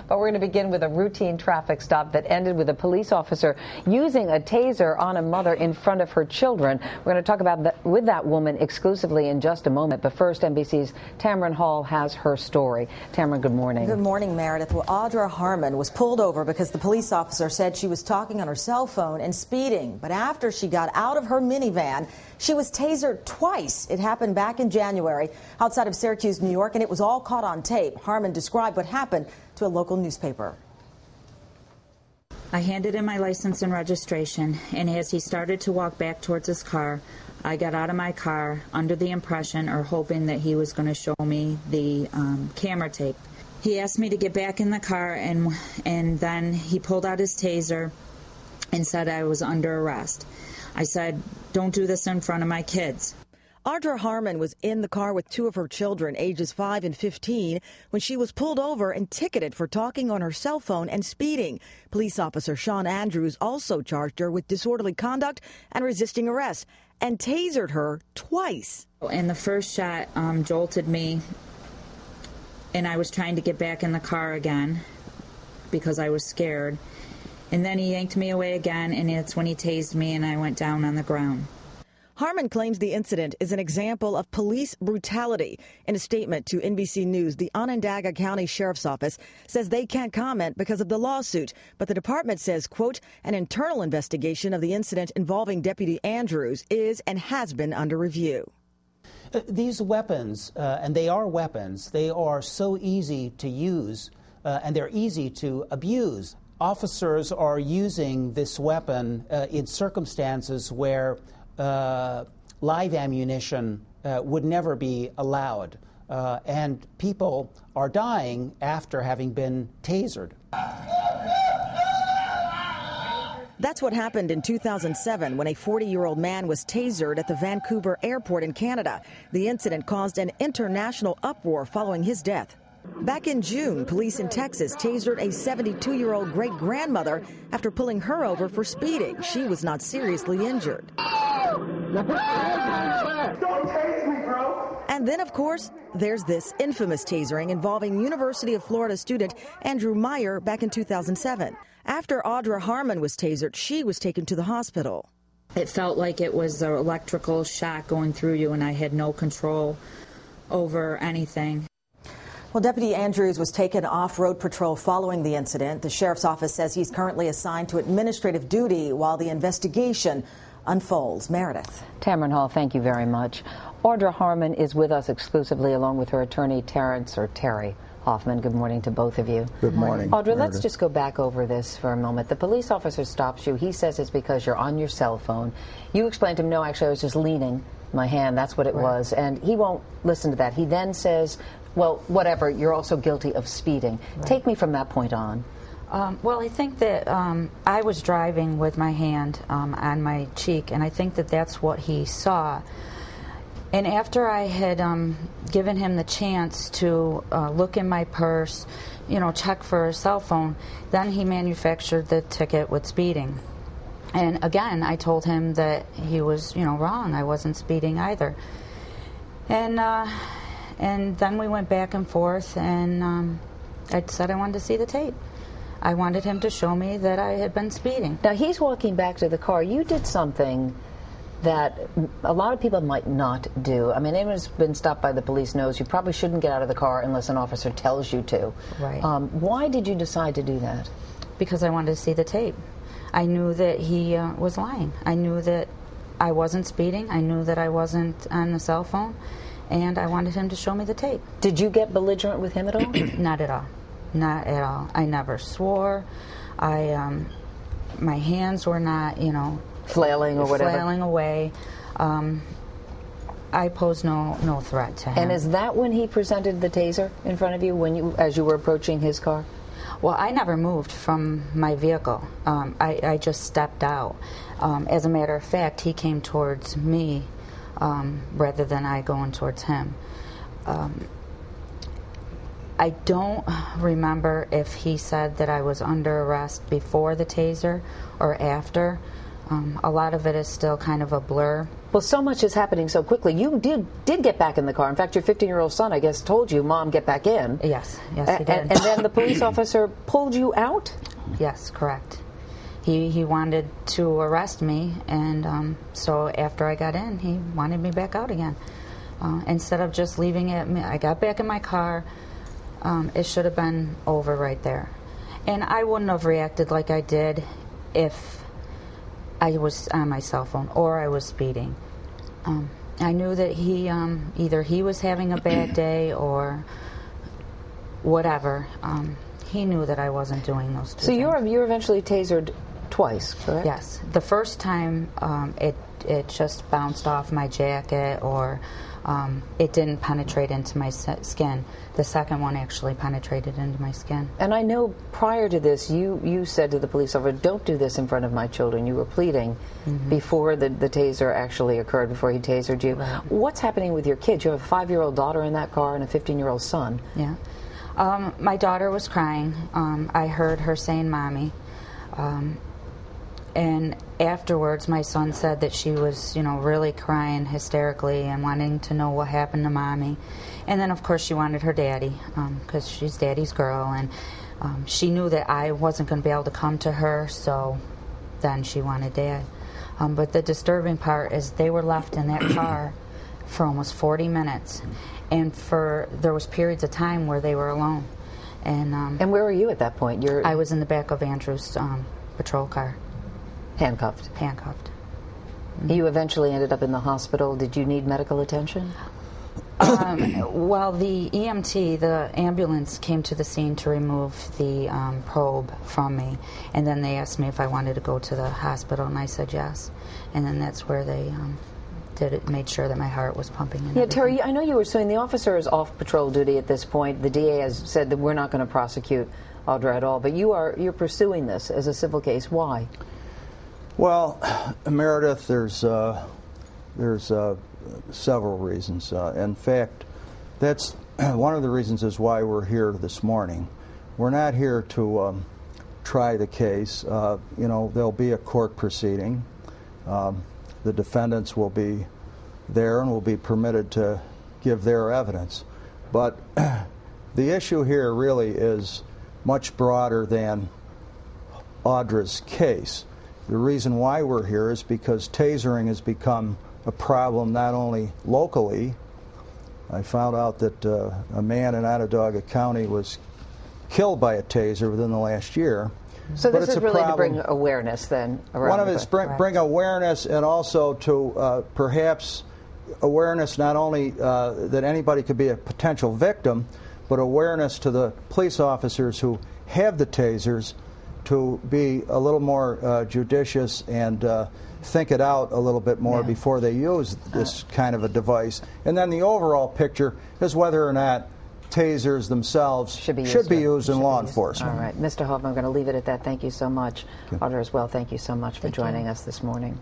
But we're going to begin with a routine traffic stop that ended with a police officer using a taser on a mother in front of her children. We're going to talk about with that woman exclusively in just a moment. But first, NBC's Tamron Hall has her story. Tamron, good morning. Good morning, Meredith. Well, Audra Harmon was pulled over because the police officer said she was talking on her cell phone and speeding. But after she got out of her minivan, she was tasered twice. It happened back in January outside of Syracuse, New York, and it was all caught on tape. Harmon described what happened to a local newspaper. I handed in my license and registration, and as he started to walk back towards his car, I got out of my car under the impression or hoping that he was going to show me the camera tape. He asked me to get back in the car, and then he pulled out his taser and said I was under arrest. I said, "Don't do this in front of my kids." Audra Harmon was in the car with two of her children, ages 5 and 15, when she was pulled over and ticketed for talking on her cell phone and speeding. Police officer Sean Andrews also charged her with disorderly conduct and resisting arrest and tasered her twice. And the first shot jolted me, and I was trying to get back in the car again because I was scared. And then he yanked me away again, and it's when he tased me and I went down on the ground. Harmon claims the incident is an example of police brutality. In a statement to NBC News, the Onondaga County Sheriff's Office says they can't comment because of the lawsuit. But the department says, quote, an internal investigation of the incident involving Deputy Andrews is and has been under review. These weapons, and they are weapons, they are so easy to use and they're easy to abuse. Officers are using this weapon in circumstances where live ammunition would never be allowed, and people are dying after having been tasered. That's what happened in 2007 when a 40-year-old man was tasered at the Vancouver airport in Canada. The incident caused an international uproar following his death. Back in June, police in Texas tasered a 72-year-old great-grandmother after pulling her over for speeding. She was not seriously injured. Don't tase me, bro. And then, of course, there's this infamous tasering involving University of Florida student Andrew Meyer back in 2007. After Audra Harmon was tasered, she was taken to the hospital. It felt like it was an electrical shock going through you, and I had no control over anything. Well, Deputy Andrews was taken off road patrol following the incident. The sheriff's office says he's currently assigned to administrative duty while the investigation unfolds. Meredith. Tamron Hall, thank you very much. Audra Harmon is with us exclusively along with her attorney, Terry Hoffman. Good morning to both of you. Good morning. Audra, let's just go back over this for a moment. The police officer stops you. He says it's because you're on your cell phone. You explain to him, no, actually, I was just leaning my hand. That's what it was. And he won't listen to that. He then says, well, whatever, you're also guilty of speeding. Right. Take me from that point on. Well, I think that I was driving with my hand on my cheek, and I think that that's what he saw. And after I had given him the chance to look in my purse, check for a cell phone, then he manufactured the ticket with speeding. And again, I told him that he was, wrong. I wasn't speeding either. And then we went back and forth, and I said I wanted to see the tape. I wanted him to show me that I had been speeding. Now, he's walking back to the car. You did something that a lot of people might not do. I mean, anyone who's been stopped by the police knows you probably shouldn't get out of the car unless an officer tells you to. Right. Why did you decide to do that? Because I wanted to see the tape. I knew that he was lying. I knew that I wasn't speeding. I knew that I wasn't on the cell phone. And I wanted him to show me the tape. Did you get belligerent with him at all? Not at all. Not at all. I never swore. My hands were not, flailing or whatever. Flailing away. I posed no threat to him. And is that when he presented the taser in front of you, as you were approaching his car? Well, I never moved from my vehicle. I just stepped out. As a matter of fact, he came towards me rather than I going towards him. I don't remember if he said that I was under arrest before the taser or after. A lot of it is still kind of a blur. Well, so much is happening so quickly. You did get back in the car. In fact, your 15-year-old son, I guess, told you, Mom, get back in. Yes, he did. And then the police officer pulled you out? Yes, correct. He wanted to arrest me, and so after I got in, he wanted me back out again. Instead of just leaving it, I got back in my car. It should have been over right there. And I wouldn't have reacted like I did if I was on my cell phone or I was speeding. I knew that he either he was having a bad day or whatever. He knew that I wasn't doing those two So things. you were eventually tasered twice, correct? Yes. The first time it just bounced off my jacket, or it didn't penetrate into my skin. The second one actually penetrated into my skin. And I know prior to this, you said to the police officer, don't do this in front of my children. You were pleading before the taser actually occurred, before he tasered you. Right. What's happening with your kids? You have a 5-year-old daughter in that car and a 15-year-old son. Yeah. My daughter was crying. I heard her saying, Mommy. And afterwards, my son said that she was, really crying hysterically and wanting to know what happened to Mommy. And then, of course, she wanted her daddy, because she's Daddy's girl. And she knew that I wasn't going to be able to come to her, so then she wanted Dad. But the disturbing part is they were left in that car for almost 40 minutes. And there was periods of time where they were alone. And where were you at that point? I was in the back of Andrew's patrol car. Handcuffed. Handcuffed. You eventually ended up in the hospital. Did you need medical attention? Well, the EMT, the ambulance, came to the scene to remove the probe from me, and then they asked me if I wanted to go to the hospital, and I said yes. And then that's where they made sure that my heart was pumping. And everything. Terry, I know you were saying the officer is off patrol duty at this point. The DA has said that we're not going to prosecute Audra at all, but you're pursuing this as a civil case. Why? Well, Meredith, there's several reasons. In fact, that's one of the reasons is why we're here this morning. We're not here to try the case. There'll be a court proceeding. The defendants will be there and will be permitted to give their evidence. But the issue here really is much broader than Audra's case. The reason why we're here is because tasering has become a problem not only locally. I found out that a man in Onondaga County was killed by a taser within the last year. So this is really to bring awareness then around. One of it is bring awareness, and also to perhaps awareness not only that anybody could be a potential victim, but awareness to the police officers who have the tasers to be a little more judicious and think it out a little bit more before they use this kind of a device. And then the overall picture is whether or not tasers themselves should be used in law enforcement. All right. Mr. Hoffman, I'm going to leave it at that. Thank you so much. Audra as well, thank you so much for joining us this morning.